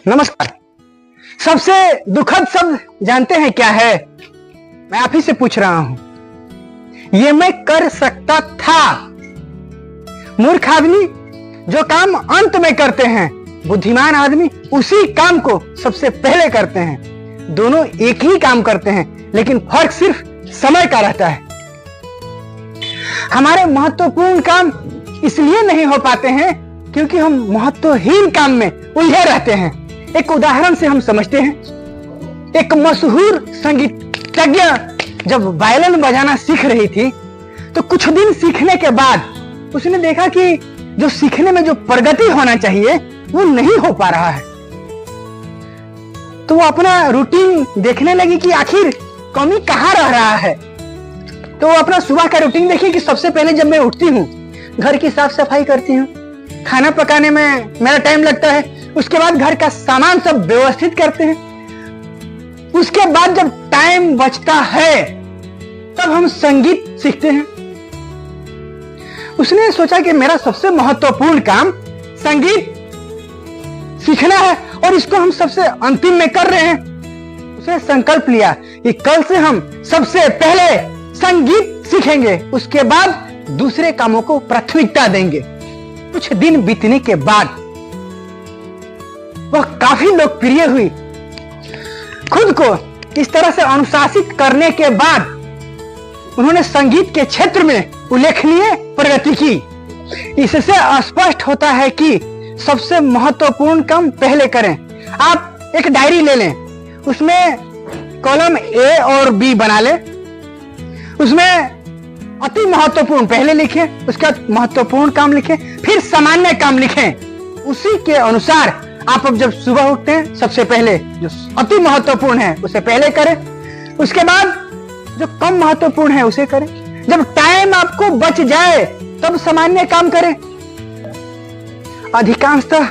नमस्कार। सबसे दुखद शब्द जानते हैं क्या है? मैं आप ही से पूछ रहा हूं। ये मैं कर सकता था। मूर्ख आदमी जो काम अंत में करते हैं, बुद्धिमान आदमी उसी काम को सबसे पहले करते हैं। दोनों एक ही काम करते हैं, लेकिन फर्क सिर्फ समय का रहता है। हमारे महत्वपूर्ण काम इसलिए नहीं हो पाते हैं क्योंकि हम महत्वहीन काम में उलझे रहते हैं। एक उदाहरण से हम समझते हैं। एक मशहूर संगीतज्ञ जब वायलिन बजाना सीख रही थी, तो कुछ दिन सीखने के बाद उसने देखा कि जो सीखने में जो प्रगति होना चाहिए वो नहीं हो पा रहा है। तो वो अपना रूटीन देखने लगी कि आखिर कमी कहाँ रह रहा है। तो वो अपना सुबह का रूटीन देखी कि सबसे पहले जब मैं उठती हूँ, घर की साफ सफाई करती हूँ, खाना पकाने में मेरा टाइम लगता है, उसके बाद घर का सामान सब व्यवस्थित करते हैं। उसके बाद जब टाइम बचता है तब हम संगीत सीखते हैं। उसने सोचा कि मेरा सबसे महत्वपूर्ण काम संगीत सीखना है और इसको हम सबसे अंतिम में कर रहे हैं। उसने संकल्प लिया कि कल से हम सबसे पहले संगीत सीखेंगे, उसके बाद दूसरे कामों को प्राथमिकता देंगे। कुछ दिन बीतने के बाद वह काफी लोकप्रिय हुई। खुद को इस तरह से अनुशासित करने के बाद उन्होंने संगीत के क्षेत्र में उल्लेखनीय प्रगति की। इससे स्पष्ट होता है कि सबसे महत्वपूर्ण काम पहले करें। आप एक डायरी ले लें, उसमें कॉलम ए और बी बना लें। उसमें अति महत्वपूर्ण पहले लिखें, उसका महत्वपूर्ण काम लिखें, फिर सामान्य काम लिखें। उसी के अनुसार आप अब जब सुबह उठते हैं, सबसे पहले जो अति महत्वपूर्ण है उसे पहले करें, उसके बाद जो कम महत्वपूर्ण है उसे करें। जब टाइम आपको बच जाए तब सामान्य काम करें। अधिकांशतः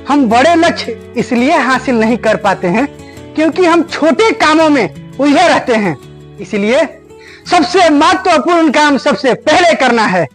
हम बड़े लक्ष्य इसलिए हासिल नहीं कर पाते हैं क्योंकि हम छोटे कामों में उलझे रहते हैं। इसलिए सबसे महत्वपूर्ण काम सबसे पहले करना है।